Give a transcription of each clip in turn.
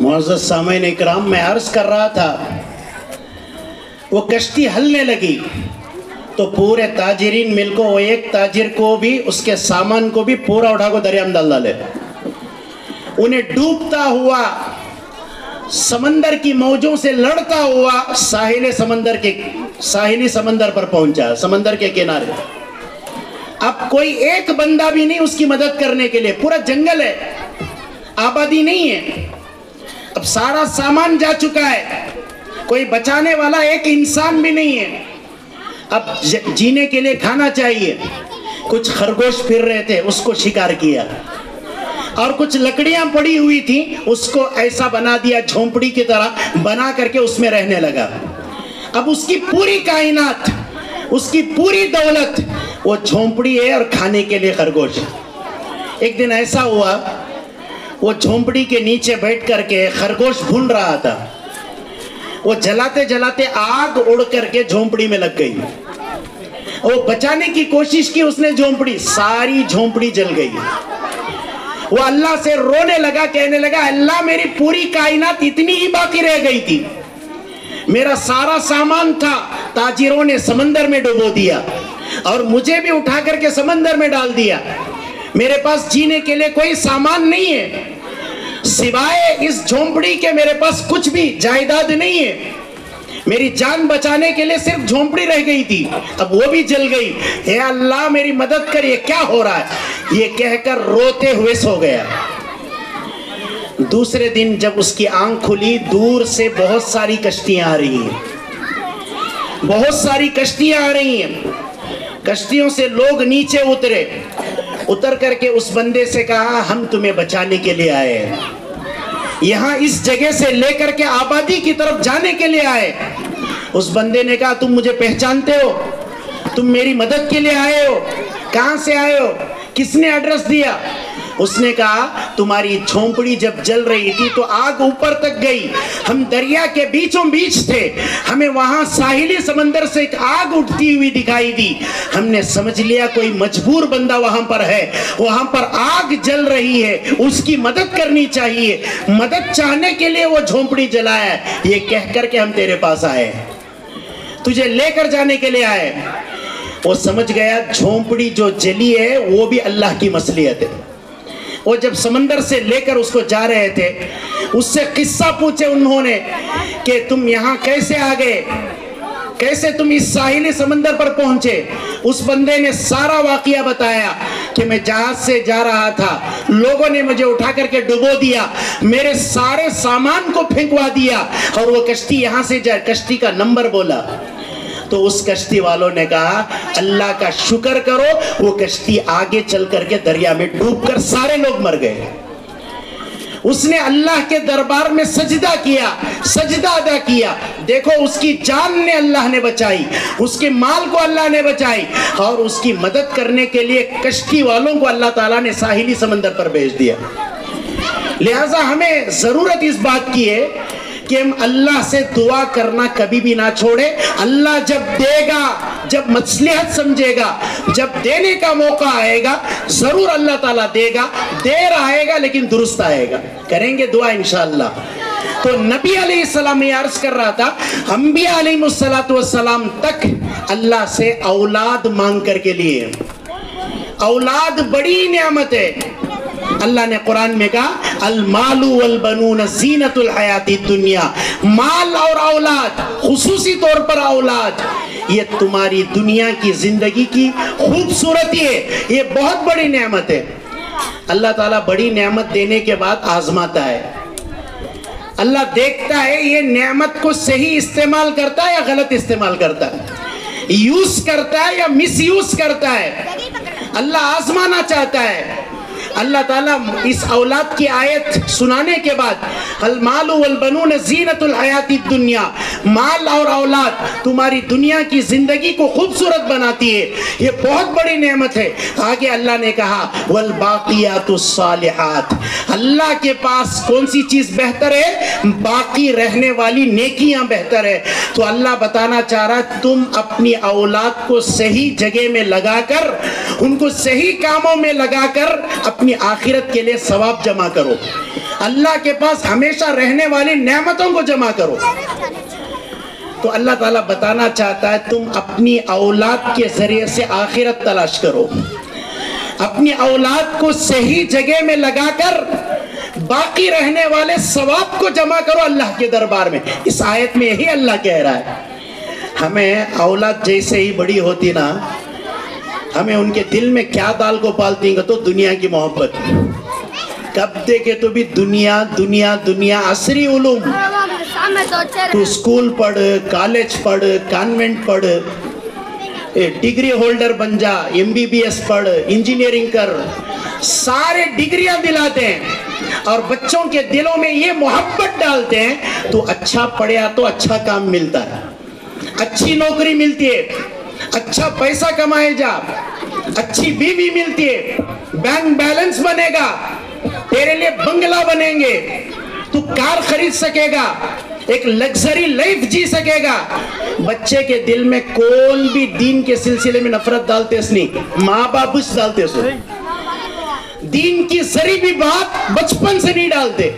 معزز سامعین اکرام، میں عرض کر رہا تھا وہ کشتی ہلنے لگی تو پورے تاجرین مل کو، وہ ایک تاجر کو بھی اس کے سامان کو بھی پورا اٹھا کو دریا میں ڈال ڈالے. انہیں ڈوبتا ہوا سمندر کی موجوں سے لڑتا ہوا ساحلی سمندر پر پہنچا، سمندر کے کنارے. اب کوئی ایک بندہ بھی نہیں اس کی مدد کرنے کے لیے، پورا جنگل ہے، آبادی نہیں ہے. اب سارا سامان جا چکا ہے، کوئی بچانے والا ایک انسان بھی نہیں ہے. اب جینے کے لیے کھانا چاہیے. کچھ خرگوش پھر رہے تھے، اس کو شکار کیا، اور کچھ لکڑیاں پڑی ہوئی تھیں، اس کو ایسا بنا دیا جھونپڑی کی طرح بنا کر کے اس میں رہنے لگا. اب اس کی پوری کائنات، اس کی پوری دولت وہ جھونپڑی ہے اور کھانے کے لیے خرگوش. ایک دن ایسا ہوا، وہ جھونپڑی کے نیچے بیٹھ کر کے خرگوش بھون رہا تھا. وہ جلاتے جلاتے آگ اڑ کر کے جھونپڑی میں لگ گئی. وہ بچانے کی کوشش کی اس نے جھونپڑی، ساری جھونپڑی جل گئی. وہ اللہ سے رونے لگا، کہنے لگا اللہ میری پوری کائنات اتنی ہی باقی رہ گئی تھی، میرا سارا سامان تھا تاجروں نے سمندر میں ڈبو دیا اور مجھے بھی اٹھا کر کے سمندر میں ڈال دیا. میرے پاس جینے کے لیے کوئی سامان نہیں ہے، سوائے اس جھونپڑی کے میرے پاس کچھ بھی جائیداد نہیں ہے. میری جان بچانے کے لیے صرف جھونپڑی رہ گئی تھی، اب وہ بھی جل گئی. اے اللہ میری مدد کر، یہ کیا ہو رہا ہے؟ یہ کہہ کر روتے ہوئے سو گیا. دوسرے دن جب اس کی آنکھ کھلی، دور سے بہت ساری کشتیاں آ رہی ہیں، بہت ساری کشتیاں آ رہی ہیں. کشتیوں سے لوگ نیچے اترے، اتر کر کے اس بندے سے کہا ہم تمہیں بچانے کے لیے آئے ہیں، یہاں اس جگہ سے لے کر کے آبادی کی طرف جانے کے لیے آئے. اس بندے نے کہا تم مجھے پہچانتے ہو؟ تم میری مدد کے لیے آئے ہو؟ کہاں سے آئے ہو؟ کس نے ایڈریس دیا؟ اس نے کہا تمہاری جھونپڑی جب جل رہی تھی تو آگ اوپر تک گئی، ہم دریا کے بیچوں بیچ تھے، ہمیں وہاں ساحلی سمندر سے ایک آگ اٹھتی ہوئی دکھائی دی. ہم نے سمجھ لیا کوئی مجبور بندہ وہاں پر ہے، وہاں پر آگ جل رہی ہے، اس کی مدد کرنی چاہیے. مدد چاہنے کے لیے وہ جھونپڑی جلایا ہے. یہ کہہ کر کے ہم تیرے پاس آئے، تجھے لے کر جانے کے لیے آئے. وہ سمجھ گیا جھونپڑی جو جلی ہے وہ بھی اللہ کی مصلحت ہے. وہ جب سمندر سے لے کر اس کو جا رہے تھے، اس سے قصہ پوچھے انہوں نے کہ تم یہاں کیسے آ گئے، کیسے تم اس ساحلی سمندر پر پہنچے. اس بندے نے سارا واقعہ بتایا کہ میں جہاز سے جا رہا تھا، لوگوں نے مجھے اٹھا کر کے ڈبو دیا، میرے سارے سامان کو پھینکوا دیا، اور وہ کشتی یہاں سے جائے. کشتی کا نمبر بولا تو اس کشتی والوں نے کہا اللہ کا شکر کرو، وہ کشتی آگے چل کر کے دریا میں ڈوب کر سارے لوگ مر گئے. اس نے اللہ کے دربار میں سجدہ کیا، سجدہ ادا کیا. دیکھو اس کی جان نے اللہ نے بچائی، اس کے مال کو اللہ نے بچائی، اور اس کی مدد کرنے کے لیے کشتی والوں کو اللہ تعالیٰ نے ساحلی سمندر پر بھیج دیا. لہٰذا ہمیں ضرورت اس بات کی ہے کہ ہم اللہ سے دعا کرنا کبھی بھی نہ چھوڑے. اللہ جب دے گا، جب مصلحت سمجھے گا، جب دینے کا موقع آئے گا، ضرور اللہ تعالیٰ دے گا. دیر آئے گا لیکن درست آئے گا. کریں گے دعا انشاءاللہ. تو نبی علیہ السلام یہ عرض کر رہا تھا، انبیاء علیہ السلام تک اللہ سے اولاد مانگ کر کے لیے. اولاد بڑی نعمت ہے. اللہ نے قرآن میں کہا المال والبنون زینت الحیات الدنیا. مال اور اولاد، خصوصی طور پر اولاد، یہ تمہاری دنیا کی زندگی کی خوبصورتی ہے، یہ بہت بڑی نعمت ہے. اللہ تعالیٰ بڑی نعمت دینے کے بعد آزماتا ہے. اللہ دیکھتا ہے یہ نعمت کو صحیح استعمال کرتا ہے یا غلط استعمال کرتا ہے، یوز کرتا ہے یا مس یوز کرتا ہے. اللہ آزمانا چاہتا ہے. اللہ تعالیٰ اس اولاد کی آیت سنانے کے بعد المال والبنون زینت الحیات الدنیا، مال اور اولاد تمہاری دنیا کی زندگی کو خوبصورت بناتی ہے، یہ بہت بڑی نعمت ہے. آگے اللہ نے کہا والباقیات الصالحات. اللہ کے پاس کون سی چیز بہتر ہے؟ باقی رہنے والی نیکیاں بہتر ہے. تو اللہ بتانا چاہ رہا تم اپنی اولاد کو صحیح جگہ میں لگا کر، ان کو صحیح کاموں میں لگا کر اپنی اپنی آخرت کے لیے ثواب جمع کرو، اللہ کے پاس ہمیشہ رہنے والی نعمتوں کو جمع کرو۔ تو اللہ تعالیٰ بتانا چاہتا ہے تم اپنی اولاد کے ذریعے سے آخرت تلاش کرو، اپنی اولاد کو صحیح جگہ میں لگا کر باقی رہنے والے ثواب کو جمع کرو اللہ کے دربار میں۔ اس آیت میں یہی اللہ کہہ رہا ہے۔ ہمیں اولاد جیسے ہی بڑی ہوتی نا، ہمیں ان کے دل میں کیا ڈال کو پالتی گا؟ تو دنیا کی محبت۔ کب دیکھے تو بھی دنیا دنیا دنیا۔ عصری علوم، تو اسکول پڑھ، کالج پڑھ، کانوینٹ پڑھ، ڈگری ہولڈر بن جا، MBBS پڑھ، انجینئرنگ کر، سارے ڈگریاں دلاتے ہیں اور بچوں کے دلوں میں یہ محبت ڈالتے ہیں تو اچھا پڑھیا تو اچھا کام ملتا ہے، اچھی نوکری ملتی ہے، اچھا پیسہ کمائے جا، اچھی بیوی ملتی ہے، بینک بیلنس بنے گا، تیرے لیے بنگلہ بنیں گے، تو کار خرید سکے گا، ایک لگزری لائف جی سکے گا۔ بچے کے دل میں کون بھی دین کے سلسلے میں نفرت ڈالتے اس نہیں، ماں باپ اس ڈالتے اس، دین کی ذری بھی بات بچپن سے نہیں ڈالتے۔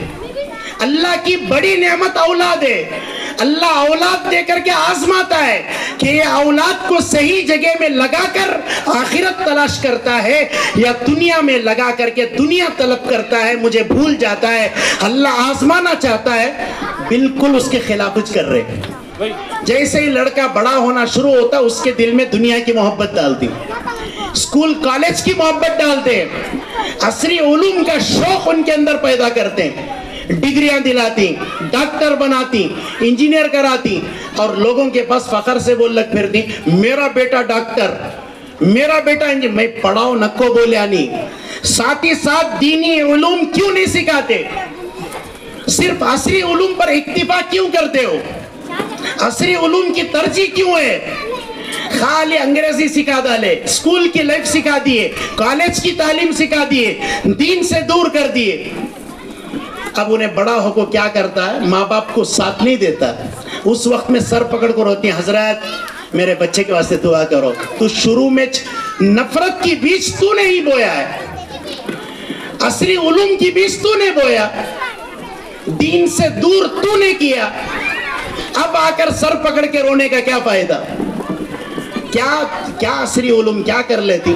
اللہ کی بڑی نعمت اولاد ہے، اللہ اولاد دے کر کے آزماتا ہے کہ یہ اولاد کو صحیح جگہ میں لگا کر آخرت تلاش کرتا ہے یا دنیا میں لگا کر کے دنیا طلب کرتا ہے، مجھے بھول جاتا ہے۔ اللہ آزمانا چاہتا ہے، بالکل اس کے خلاف کچھ کر رہے۔ جیسے ہی لڑکا بڑا ہونا شروع ہوتا اس کے دل میں دنیا کی محبت ڈالتی، اسکول کالج کی محبت ڈالتے ہیں، عصری علوم کا شوق ان کے اندر پیدا کرتے ہیں، ڈگریاں دلاتی، ڈاکٹر بناتی، انجینئر کراتی، اور لوگوں کے پاس فخر سے بول لگ پھرتی میرا بیٹا ڈاکٹر، میرا بیٹا انجینئر۔ میں پڑھاؤ نکو بولیا نہیں، ساتھ ہی ساتھ دینی علوم کیوں نہیں سکھاتے؟ صرف عصری علوم پر اکتفا کیوں کرتے ہو؟ عصری علوم کی ترجیح کیوں ہے؟ خالی انگریزی سکھا ڈالے، اسکول کی لائف سکھا دیے، کالج کی تعلیم سکھا دیے، دین سے دور کر دیے۔ اب انہیں بڑا ہو کو کیا کرتا ہے؟ ماں باپ کو ساتھ نہیں دیتا، اس وقت میں سر پکڑ کر روتی ہیں، حضرت میرے بچے کے واسطے دعا کرو۔ تو شروع میں نفرت کی بیج تو نہیں بویا ہے، عصری علوم کی بیج تو نے بویا، دین سے دور تو نے کیا، اب آ کر سر پکڑ کے رونے کا کیا فائدہ؟ کیا عصری علوم کیا کر لیتی؟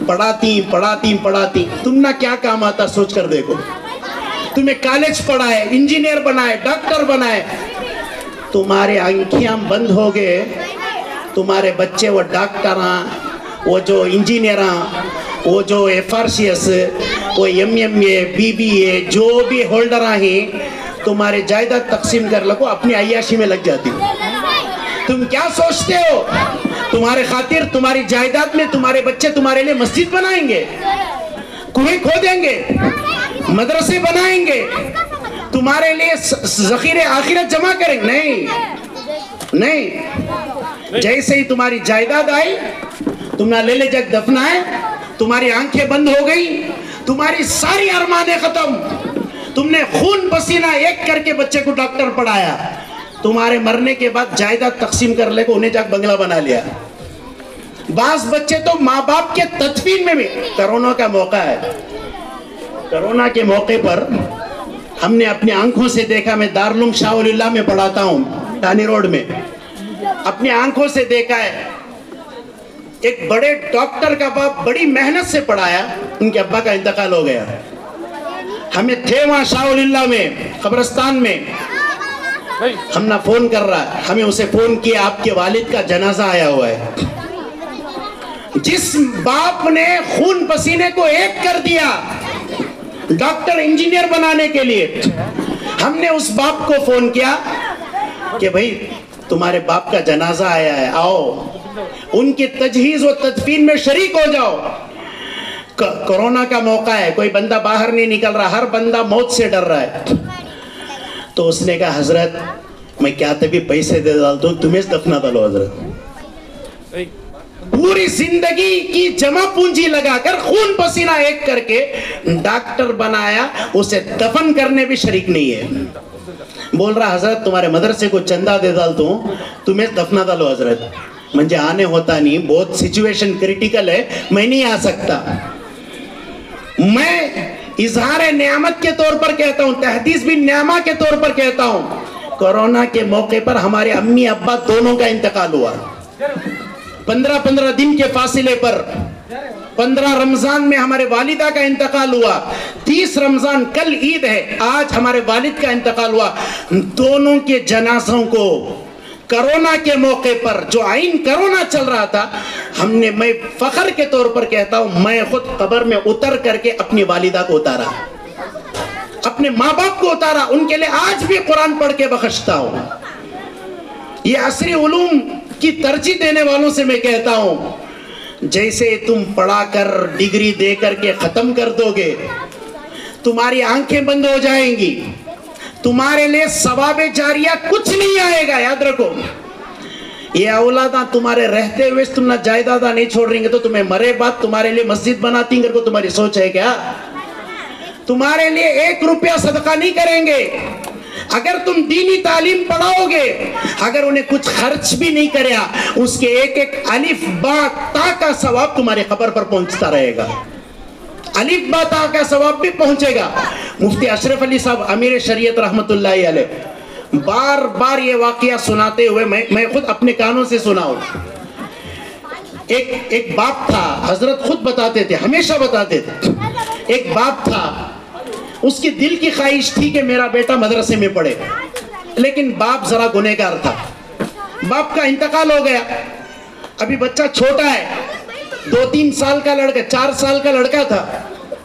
پڑھاتی، تم نہ کیا کام آتا سوچ کر دیکھو۔ تمہیں کالج پڑھائے، انجینئر بنائے، ڈاکٹر بنائے، تمہارے آنکھیاں بند ہو گئے، تمہارے بچے وہ ڈاکٹر ہیں، وہ جو انجینئر ہیں، وہ جو FRCS، وہ MA، BBA، جو بھی ہولڈر ہیں، تمہارے جائیداد تقسیم کر لگو، اپنی عیاشی میں لگ جاتی۔ تم کیا سوچتے ہو؟ تمہارے خاطر تمہاری جائیداد میں تمہارے بچے تمہارے لیے مسجد بنائیں گے، کنویں کھودیں گے، مدرسے بنائیں گے، تمہارے لیے ذخیرے آخرت جمع کریں گے؟ نہیں۔ جیسے ہی تمہاری جائیداد آئی، تم نہ لے لے جگ دفنائے، تمہاری آنکھیں بند ہو گئی، تمہاری ساری ارمانیں ختم، تم نے خون پسینہ ایک کر کے بچے کو ڈاکٹر پڑھایا، تمہارے مرنے کے بعد جائیداد تقسیم کر لے کو انہیں جاگ بنگلہ بنا لیا۔ بعض بچے تو ماں باپ کے تدفین میں بھی۔ کرونا کا موقع ہے، کرونا کے موقع پر ہم نے اپنی آنکھوں سے دیکھا، میں دارالعلوم شاہ ولی اللہ میں پڑھاتا ہوں، ٹانی روڈ میں، اپنی آنکھوں سے دیکھا ہے ایک بڑے ڈاکٹر کا باپ بڑی محنت سے پڑھایا، ان کے ابا کا انتقال ہو گیا، ہمیں تھے وہاں شاہ ولی اللہ میں قبرستان میں، ہم نہ فون کر رہا ہے، ہمیں اسے فون کیا آپ کے والد کا جنازہ آیا ہوا ہے۔ جس باپ نے خون پسینے کو ایک کر دیا ڈاکٹر انجینئر بنانے کے لیے، ہم نے اس باپ کو فون کیا کہ بھئی تمہارے باپ کا جنازہ آیا ہے، آؤ ان کی تجہیز و تدفین میں شریک ہو جاؤ۔ کرونا کا موقع ہے، کوئی بندہ باہر نہیں نکل رہا، ہر بندہ موت سے ڈر رہا ہے۔ تو اس نے کہا حضرت میں کیا تبھی پیسے دے ڈالتا ہوں، تمہیں دفنا ڈالو حضرت۔ پوری زندگی کی جمع پونجی لگا کر خون پسینہ ایک کر کے ڈاکٹر بنایا، اسے دفن کرنے بھی شریک نہیں ہے۔ بول رہا حضرت تمہارے مدرسے کو چندہ دے ڈالتا ہوں، تمہیں دفنا ڈالو حضرت۔ مجھے آنے ہوتا نہیں، بہت سچویشن کریٹیکل ہے، میں نہیں آ سکتا۔ میں اظہار نعمت کے طور پر کہتا ہوں، تحدیث بھی نعمہ کے طور پر کہتا ہوں، کورونا کے موقع پر ہمارے امی ابا دونوں کا انتقال ہوا، 15 دن کے فاصلے پر۔ 15 رمضان میں ہمارے والدہ کا انتقال ہوا، 30 رمضان کل عید ہے، آج ہمارے والد کا انتقال ہوا۔ دونوں کے جنازوں کو کرونا کے موقع پر، جو عین کرونا چل رہا تھا، میں فخر کے طور پر کہتا ہوں، میں خود قبر میں اتر کر کے اپنی والدہ کو اتارا، اپنے ماں باپ کو اتارا، ان کے لئے آج بھی قرآن پڑھ کے بخشتا ہوں۔ یہ عصری علوم کی ترجیح دینے والوں سے میں کہتا ہوں، جیسے تم پڑھا کر ڈگری دے کر کے ختم کر دو گے، تمہاری آنکھیں بند ہو جائیں گی، تمہارے لئے ثواب جاریہ کچھ نہیں آئے گا، یاد رکھو۔ یہ اولاداں تمہارے رہتے ہوئے تم نہ جائیدادہ نہیں چھوڑ رہی گے تو تمہیں مرے بعد تمہارے لئے مسجد بناتی ہیں، تمہاری سوچ ہے کیا؟ تمہارے لئے 1 روپیہ صدقہ نہیں کریں گے۔ اگر تم دینی تعلیم پڑھاؤ گے، اگر انہیں کچھ خرچ بھی نہیں کریا، اس کے ایک الف با تا کا ثواب تمہارے قبر پر پہنچتا رہے گا، الف با تا کا ثواب بھی پہنچے گا۔ مفتی اشرف علی صاحب امیر شریعت رحمت اللہ علیہ بار بار یہ واقعہ سناتے ہوئے میں خود اپنے کانوں سے سنا ہوں۔ ایک باپ تھا، حضرت خود بتاتے تھے، ہمیشہ بتاتے تھے، ایک باپ تھا، اس کی دل کی خواہش تھی کہ میرا بیٹا مدرسے میں پڑھے، لیکن باپ ذرا گنہگار تھا۔ باپ کا انتقال ہو گیا، ابھی بچہ چھوٹا ہے، 2-3 سال کا لڑکا، 4 سال کا لڑکا تھا،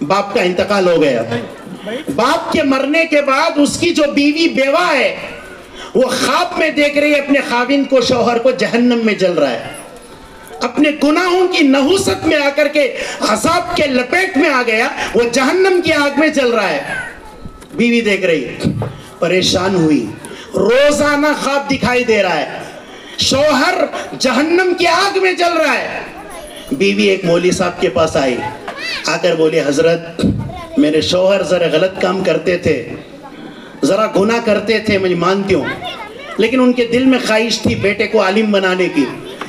باپ کا انتقال ہو گیا۔ باپ کے مرنے کے بعد اس کی جو بیوی بیوہ ہے، وہ خواب میں دیکھ رہی ہے اپنے خاوند کو، شوہر کو جہنم میں جل رہا ہے، اپنے گناہوں کی نحوست میں آ کر کے عذاب کے لپیٹ میں آ گیا، وہ جہنم کی آگ میں جل رہا ہے۔ بیوی دیکھ رہی، پریشان ہوئی، روزانہ خواب دکھائی دے رہا ہے، شوہر جہنم کی آگ میں جل رہا ہے۔ بیوی ایک مولوی صاحب کے پاس آئی، آ کر بولی، حضرت میرے شوہر ذرا غلط کام کرتے تھے، ذرا گناہ کرتے تھے، میں مانتی ہوں، لیکن ان کے دل میں خواہش تھی بیٹے کو عالم بنانے کی،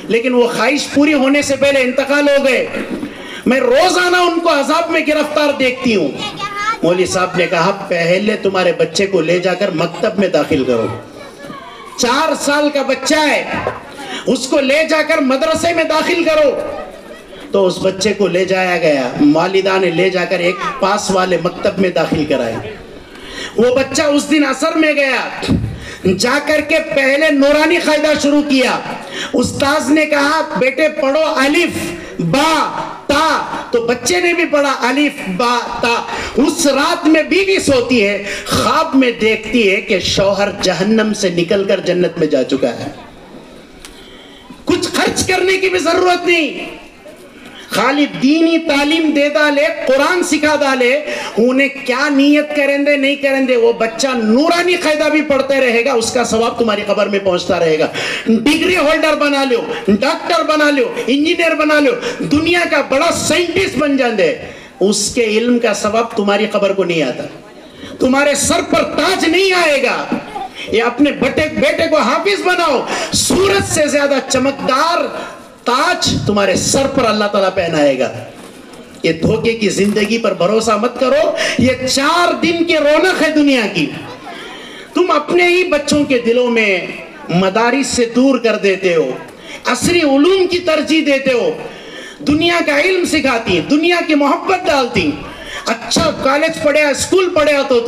لیکن وہ خواہش پوری ہونے سے پہلے انتقال ہو گئے، میں روزانہ ان کو عذاب میں گرفتار دیکھتی ہوں۔ مولوی صاحب نے کہا، پہلے تمہارے بچے کو لے جا کر مکتب میں داخل کرو، 4 سال کا بچہ ہے، اس کو لے جا کر مدرسے میں داخل کرو۔ تو اس بچے کو لے جایا گیا، والدہ نے لے جا کر ایک پاس والے مکتب میں داخل کرائے۔ وہ بچہ اس دن عصر میں گیا، جا کر کے پہلے نورانی قاعدہ شروع کیا، استاذ نے کہا بیٹے پڑھو الف با تا، تو بچے نے بھی پڑھا الف با تا۔ اس رات میں بیوی سوتی ہے، خواب میں دیکھتی ہے کہ شوہر جہنم سے نکل کر جنت میں جا چکا ہے، کچھ خرچ کرنے کی بھی ضرورت نہیں، خالی دینی تعلیم دے ڈالے، قرآن سکھا ڈالے، انہیں کیا نیت کریں دے نہیں کریں دے، وہ بچہ نورانی قاعدہ بھی پڑھتے رہے گا، اس کا ثواب تمہاری قبر میں پہنچتا رہے گا۔ ڈگری ہولڈر بنا لو، ڈاکٹر بنا لو، انجینئر بنا لو، دنیا کا بڑا سائنٹسٹ بن جاندے، اس کے علم کا ثواب تمہاری قبر کو نہیں آتا، تمہارے سر پر تاج نہیں آئے گا۔ یہ اپنے بیٹے کو حافظ بناؤ، سورج سے زیادہ چمکدار تاج تمہارے سر پر اللہ تعالیٰ پہنائے گا۔ یہ دھوکے کی زندگی پر بھروسہ مت کرو، یہ 4 دن کی رونق ہے دنیا کی، تم اپنے ہی بچوں کے دلوں میں مدارس سے دور کر دیتے ہو، عصری علوم کی ترجیح دیتے ہو، دنیا کا علم سکھاتی، دنیا کی محبت ڈالتی، اچھا کالج پڑھیا، اسکول پڑھیا تو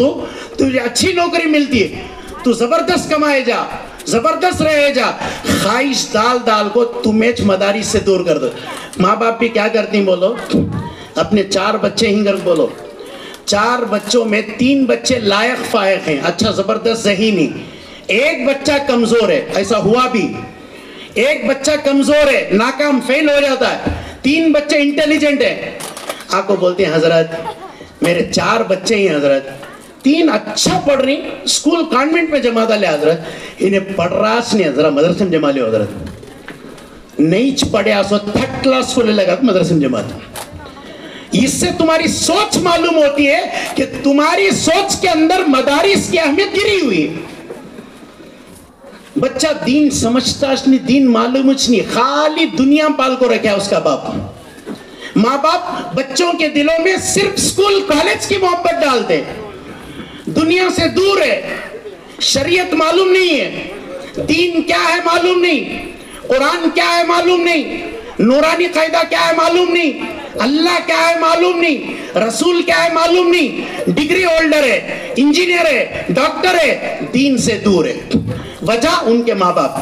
تجھے اچھی نوکری ملتی ہے، تو زبردست کمائے جا، زبردست رہے جا، خواہش ڈال کو تمہیں مدارس سے دور کر دو۔ ماں باپ بھی کیا کرتی ہیں بولو، اپنے 4 بچے ہی گھر بولو، 4 بچوں میں 3 بچے لائق فائق ہیں، اچھا زبردست ذہینی، 1 بچہ کمزور ہے، ایسا ہوا بھی، 1 بچہ کمزور ہے، ناکام فیل ہو جاتا ہے، 3 بچے انٹیلیجنٹ ہیں، آپ کو بولتے ہیں حضرت میرے 4 بچے ہی حضرت، 3 اچھا پڑھ رہی، اسکول کانوینٹ میں جمع ڈالے حضرت، انہیں پڑھ رہا نہیں حضرت، مدرسے میں جمع لے حضرت، نہیں پڑھے آسو 3rd کلاس کو لے لگا مدرسے میں جمع دے۔ اس سے تمہاری سوچ معلوم ہوتی ہے کہ تمہاری سوچ کے اندر مدارس کی اہمیت گری ہوئی ہے۔ بچہ دین سمجھتا نہیں، دین معلوم نہیں، خالی دنیا پال کو رکھا ہے اس کا باپ، ماں باپ بچوں کے دلوں میں صرف اسکول کالج کی محبت ڈالتے، دنیا سے دور ہے، شریعت معلوم نہیں ہے، دین کیا ہے معلوم نہیں، قرآن کیا ہے معلوم نہیں، نورانی قاعدہ کیا ہے معلوم نہیں، اللہ کیا ہے معلوم نہیں، رسول کیا ہے معلوم نہیں، ڈگری ہولڈر ہے، انجینئر ہے، ڈاکٹر ہے، دین سے دور ہے۔ وجہ ان کے ماں باپ۔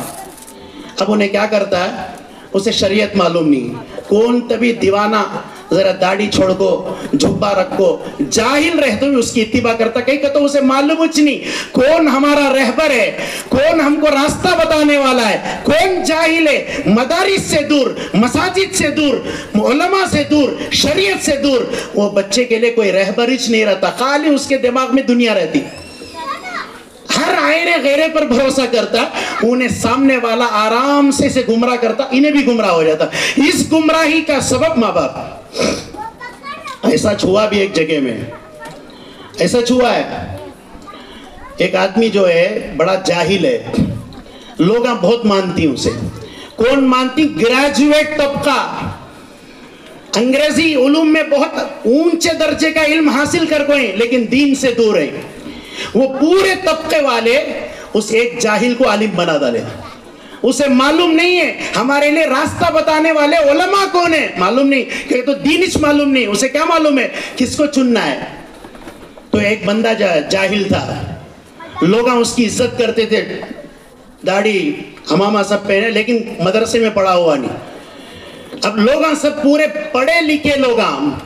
اب انہیں کیا کرتا ہے، اسے شریعت معلوم نہیں، کون تبھی دیوانہ ذرا داڑھی چھوڑ کو، جھبا رکھو، جاہل رہتے ہوئے اس کی اتباع کرتا، کہیں کہ تو اسے معلوم کچھ نہیں کون ہمارا رہبر ہے، کون ہم کو راستہ بتانے والا ہے، کون جاہل ہے، مدارس سے دور، مساجد سے دور، علماء سے دور، شریعت سے دور۔ وہ بچے کے لیے کوئی رہبرچ نہیں رہتا، خالی اس کے دماغ میں دنیا رہتی، ہر آئینے غیرے پر بھروسہ کرتا، انہیں سامنے والا آرام سے اسے گمراہ کرتا، انہیں بھی گمراہ ہو جاتا۔ اس گمراہی کا سبب ماں باپ۔ ایسا چھوا بھی ایک جگہ میں، ایسا چھوا ہے، ایک آدمی جو ہے بڑا جاہل ہے، لوگ بہت مانتی ہیں اسے۔ کون مانتی؟ گریجویٹ طبقہ، انگریزی علوم میں بہت اونچے درجے کا علم حاصل کر گئے لیکن دین سے دور ہے۔ وہ پورے طبقے والے اس ایک جاہل کو عالم بنا ڈالے، اسے معلوم نہیں ہے ہمارے لیے راستہ بتانے والے علماء کون ہیں، معلوم نہیں، کہ تو دینش معلوم نہیں، اسے کیا معلوم ہے کس کو چننا ہے۔ تو ایک بندہ جاہل تھا، لوگ اس کی عزت کرتے تھے، داڑھی امامہ سب پہنے لیکن مدرسے میں پڑھا ہوا نہیں۔ اب لوگ سب پورے پڑھے لکھے لوگ،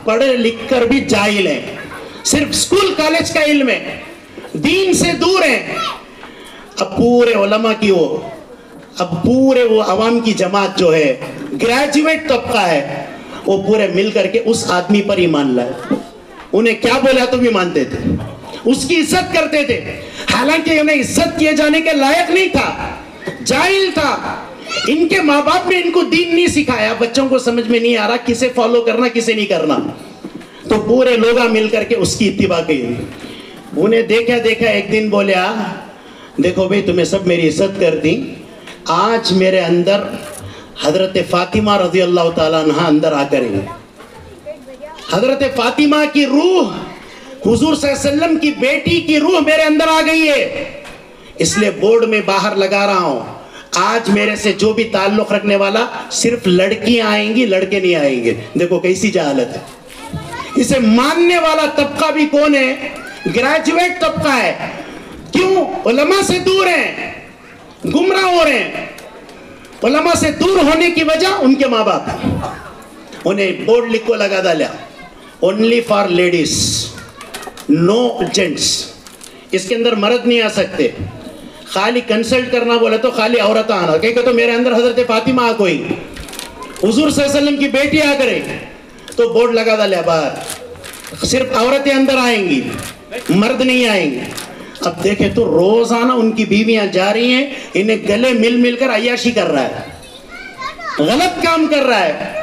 پڑھے لکھ کر بھی جاہل ہیں، صرف اسکول کالج کا علم ہے، دین سے دور ہیں۔ اب پورے علماء کی اب پورے وہ عوام کی جماعت جو ہے گریجویٹ طبقہ ہے، وہ پورے مل کر کے اس آدمی پر ایمان لائے، انہیں کیا بولا تو بھی مانتے تھے، اس کی عزت کرتے تھے، حالانکہ انہیں عزت کیے جانے کے لائق نہیں تھا، جاہل تھا۔ ان کے ماں باپ نے ان کو دین نہیں سکھایا، بچوں کو سمجھ میں نہیں آ رہا کسے فالو کرنا کسے نہیں کرنا، تو پورے لوگ مل کر کے اس کی اتباع کی۔ انہیں دیکھا ایک دن بولیا، دیکھو بھئی تمہیں سب میری عزت کر دی، آج میرے اندر حضرت فاطمہ رضی اللہ تعالیٰ عنہ اندر آ کر ہیں، حضرت فاطمہ کی روح، حضور صلی اللہ علیہ وسلم کی بیٹی کی روح میرے اندر آ گئی ہے، اس لیے بورڈ میں باہر لگا رہا ہوں، آج میرے سے جو بھی تعلق رکھنے والا صرف لڑکیاں آئیں گی، لڑکے نہیں آئیں گے۔ دیکھو کیسی جہالت ہے۔ اسے ماننے والا طبقہ بھی کون ہے؟ گریجویٹ طبقہ ہے۔ کیوں؟ علماء سے دور ہیں، گمراہ ہو رہے ہیں۔ علماء سے دور ہونے کی وجہ ان کے ماں باپ، انہیں بورڈ لکھ کو لگا ڈالا، only for ladies, no gents, اس کے اندر مرد نہیں آ سکتے، خالی کنسلٹ کرنا بولے تو خالی عورت آنا، کہ تو میرے اندر حضرت فاطمہ آ کوئی، حضور صلی اللہ علیہ وسلم کی بیٹی آ کرے، تو بورڈ لگا ڈالا باہر، صرف عورتیں اندر آئیں گی، مرد نہیں آئیں گے۔ اب دیکھیں تو روزانہ ان کی بیویاں جا رہی ہیں، انہیں گلے مل کر عیاشی کر رہا ہے، غلط کام کر رہا ہے۔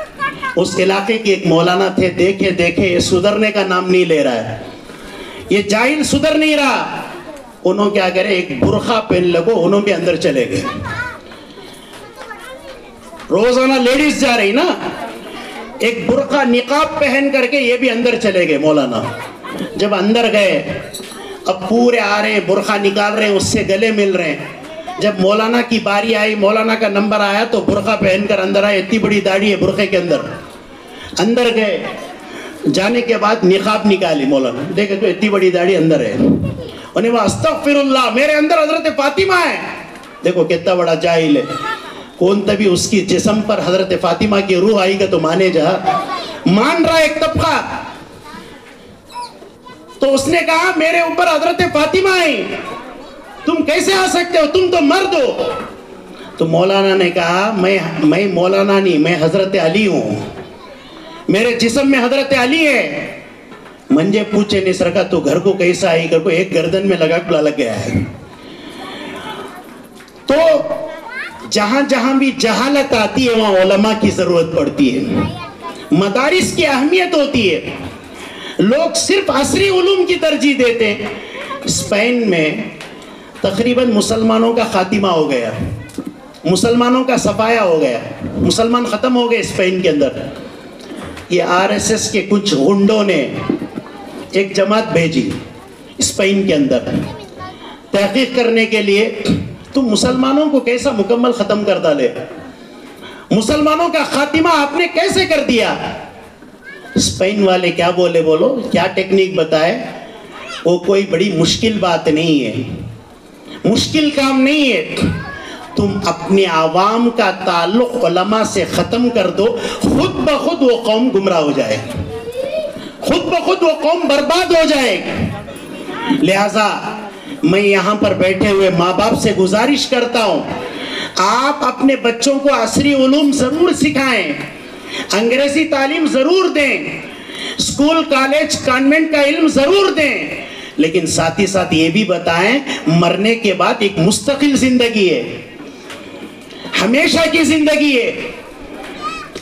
اس علاقے کے ایک مولانا تھے، دیکھے یہ سدھرنے کا نام نہیں لے رہا ہے، یہ جاہل سدھر نہیں رہا۔ انہوں کیا کرے، ایک برقع پہن لگو، انہوں بھی اندر چلے گئے۔ روزانہ لیڈیز جا رہی نا، ایک برقع نقاب پہن کر کے یہ بھی اندر چلے گئے مولانا۔ جب اندر گئے، اب پورے آ رہے ہیں، برقع نکال رہے ہیں، اس سے گلے مل رہے ہیں۔ جب مولانا کی باری آئی، مولانا کا نمبر آیا تو برقع پہن کر اندر آئے، اتنی بڑی داڑھی ہے برقعے کے اندر گئے، جانے کے بعد نقاب نکالی مولانا، دیکھے تو اتنی بڑی داڑھی اندر ہے، انہیں وہ استغفر اللہ، میرے اندر حضرت فاطمہ ہے۔ دیکھو کتنا بڑا جاہل ہے، کون تبھی اس کی جسم پر حضرت فاطمہ کی روح آئی گا تو مانے جا، مان رہا ایک طبقہ۔ تو اس نے کہا میرے اوپر حضرت فاطمہ آئی، تم کیسے آ سکتے ہو، تم تو مرد ہو۔ تو مولانا نے کہا میں مولانا نہیں، میں حضرت علی ہوں، میرے جسم میں حضرت علی ہے۔ منجے پوچھے نہیں سرکا تو گھر کو کیسا آئی، گھر کو ایک گردن میں لگ گیا ہے۔ تو جہاں بھی جہالت آتی ہے وہاں علماء کی ضرورت پڑتی ہے، مدارس کی اہمیت ہوتی ہے۔ لوگ صرف عصری علوم کی ترجیح دیتے ہیں۔ اسپین میں تقریباً مسلمانوں کا خاتمہ ہو گیا، مسلمانوں کا صفایا ہو گیا، مسلمان ختم ہو گئے اسپین کے اندر۔ یہ RSS کے کچھ غنڈوں نے ایک جماعت بھیجی اسپین کے اندر تحقیق کرنے کے لیے تم مسلمانوں کو کیسا مکمل ختم کر ڈالے، مسلمانوں کا خاتمہ آپ نے کیسے کر دیا۔ اسپین والے کیا بولے، بولو کیا ٹیکنیک بتائے، وہ کوئی بڑی مشکل بات نہیں ہے، مشکل کام نہیں ہے، تم اپنے عوام کا تعلق علماء سے ختم کر دو، خود بخود وہ قوم گمراہ ہو جائے، خود بخود وہ قوم برباد ہو جائے۔ لہذا میں یہاں پر بیٹھے ہوئے ماں باپ سے گزارش کرتا ہوں، آپ اپنے بچوں کو عصری علوم ضرور سکھائیں، انگریزی تعلیم ضرور دیں، اسکول کالج کانوینٹ کا علم ضرور دیں، لیکن ساتھ ہی ساتھ یہ بھی بتائیں مرنے کے بعد ایک مستقل زندگی ہے، ہمیشہ کی زندگی ہے،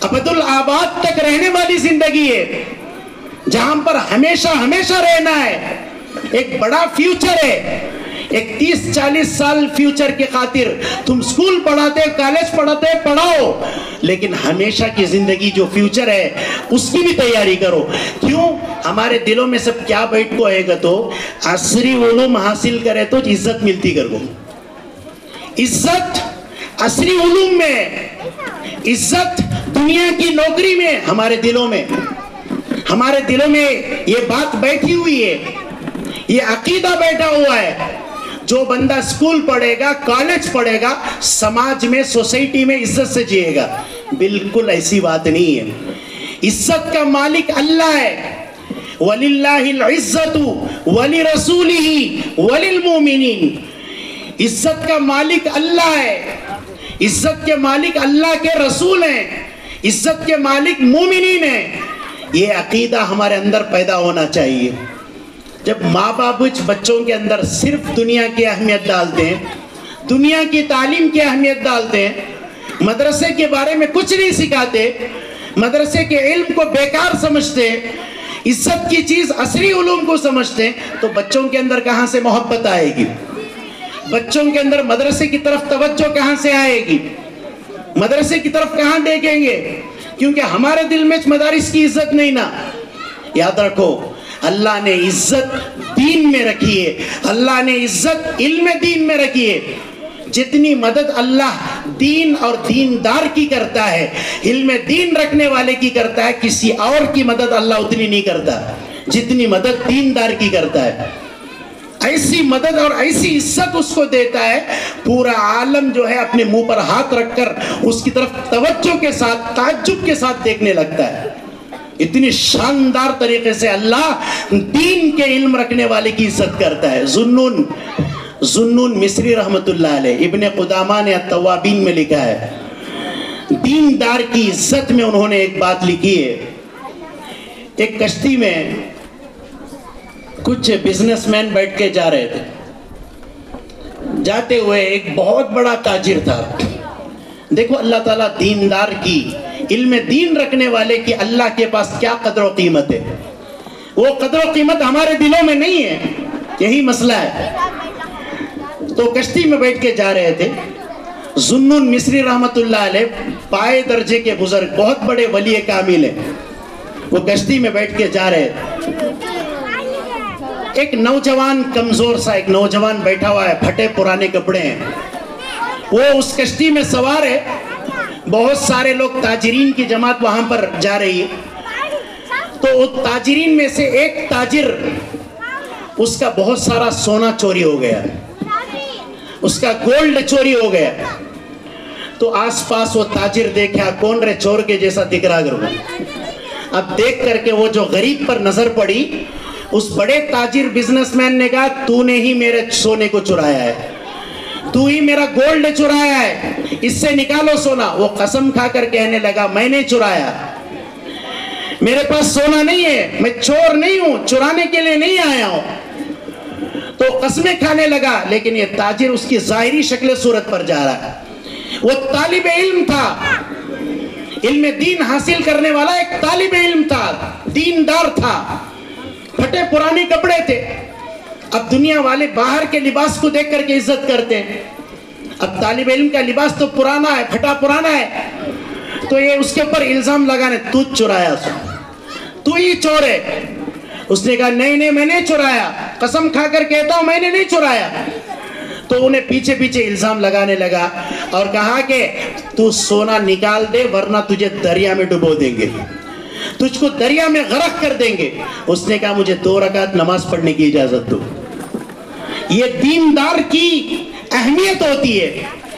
ابد الآباد تک رہنے والی زندگی ہے، جہاں پر ہمیشہ ہمیشہ رہنا ہے، ایک بڑا فیوچر ہے، ایک 30-40 سال فیوچر کے خاطر تم سکول پڑھاتے کالج پڑھاتے پڑھاؤ، لیکن ہمیشہ کی زندگی جو فیوچر ہے اس کی بھی تیاری کرو۔ کیوں؟ ہمارے دلوں میں سب کیا بیٹھ کو ہے گا، تو عصری علوم حاصل کرے تو عزت ملتی کر گو، عزت عصری علوم میں، عزت دنیا کی نوکری میں، ہمارے دلوں میں یہ بات بیٹھی ہوئی ہے، یہ عقیدہ بیٹھا ہوا ہے، جو بندہ سکول پڑھے گا کالج پڑھے گا سماج میں سوسائٹی میں عزت سے جیے گا۔ بالکل ایسی بات نہیں ہے، عزت کا مالک اللہ ہے، وَلِلَّهِ الْعِزَّةُ وَلِرَسُولِهِ وَلِلْمُؤْمِنِينَ، عزت کا مالک اللہ ہے، عزت کے مالک اللہ کے رسول ہیں، عزت کے مالک مومنین ہیں۔ یہ عقیدہ ہمارے اندر پیدا ہونا چاہیے۔ جب ماں باپ بچوں کے اندر صرف دنیا کی اہمیت ڈالتے ہیں، دنیا کی تعلیم کی اہمیت ڈالتے ہیں، مدرسے کے بارے میں کچھ نہیں سکھاتے، مدرسے کے علم کو بیکار سمجھتے ہیں، عزت کی چیز عصری علوم کو سمجھتے ہیں، تو بچوں کے اندر کہاں سے محبت آئے گی؟ بچوں کے اندر مدرسے کی طرف توجہ کہاں سے آئے گی؟ مدرسے کی طرف کہاں دیکھیں گے؟ کیونکہ ہمارے دل میں مدارس کی عزت نہیں نا۔ یاد رکھو، اللہ نے عزت دین میں رکھی ہے، اللہ نے عزت علم دین میں رکھی ہے۔ جتنی مدد اللہ دین اور دیندار کی کرتا ہے، علم دین رکھنے والے کی کرتا ہے، کسی اور کی مدد اللہ اتنی نہیں کرتا جتنی مدد دیندار کی کرتا ہے۔ ایسی مدد اور ایسی عزت اس کو دیتا ہے، پورا عالم جو ہے اپنے منہ پر ہاتھ رکھ کر اس کی طرف توجہ کے ساتھ تعجب کے ساتھ دیکھنے لگتا ہے۔ اتنی شاندار طریقے سے اللہ دین کے علم رکھنے والے کی عزت کرتا ہے۔ ذُنُّن مصری رحمت اللہ علیہ ابن قدامہ نے التوابین میں لکھا ہے، دیندار کی عزت میں انہوں نے ایک بات لکھی ہے۔ ایک کشتی میں کچھ بزنس مین بیٹھ کے جا رہے تھے، جاتے ہوئے ایک بہت بڑا تاجر تھا۔ دیکھو اللہ تعالیٰ دیندار کی، علم دین رکھنے والے کی اللہ کے پاس کیا قدر و قیمت ہے، وہ قدر و قیمت ہمارے دلوں میں نہیں ہے، یہی مسئلہ ہے۔ تو کشتی میں بیٹھ کے جا رہے تھے، ذُنُّن مصری رحمت اللہ علیہ پائے درجے کے بزرگ، بہت بڑے ولی کامل ہیں، وہ کشتی میں بیٹھ کے جا رہے تھے۔ ایک نوجوان کمزور سا ایک نوجوان بیٹھا ہوا ہے، پھٹے پرانے کپڑے ہیں، وہ اس کشتی میں سوار ہے، بہت سارے لوگ تاجرین کی جماعت وہاں پر جا رہی ہے۔ تو تاجرین میں سے ایک تاجر، اس کا بہت سارا سونا چوری ہو گیا، اس کا گولڈ چوری ہو گیا۔ تو آس پاس وہ تاجر دیکھا، کون رے چور کے جیسا دکھ رہا کرو۔ اب دیکھ کر کے وہ جو غریب پر نظر پڑی، اس بڑے تاجر بزنس مین نے کہا، تو نے ہی میرے سونے کو چرایا ہے، تو ہی میرا گولڈ چرایا ہے، اس سے نکالو سونا۔ وہ قسم کھا کر کہنے لگا، میں نے چرایا، میرے پاس سونا نہیں ہے، میں چور نہیں ہوں، چرانے کے لیے نہیں آیا ہوں۔ تو قسمیں کھانے لگا، لیکن یہ تاجر اس کی ظاہری شکل صورت پر جا رہا ہے۔ وہ طالب علم تھا، علم دین حاصل کرنے والا ایک طالب علم تھا، دیندار تھا، پھٹے پرانے کپڑے تھے۔ اب دنیا والے باہر کے لباس کو دیکھ کر کے عزت کرتے ہیں، اب طالب علم کا لباس تو پرانا ہے، پھٹا پرانا ہے، تو یہ اس کے اوپر الزام لگانے، تو چرایا سو، تو ہی چور ہے۔ اس نے کہا نہیں نہیں میں نے چرایا، قسم کھا کر کہتا ہوں میں نے نہیں چرایا۔ تو انہیں پیچھے پیچھے الزام لگانے لگا اور کہا کہ تو سونا نکال دے ورنہ تجھے دریا میں ڈبو دیں گے، تجھ کو دریا میں غرق کر دیں گے۔ اس نے کہا مجھے 2 رکعت نماز پڑھنے کی اجازت دو۔ یہ دیندار کی اہمیت ہوتی ہے،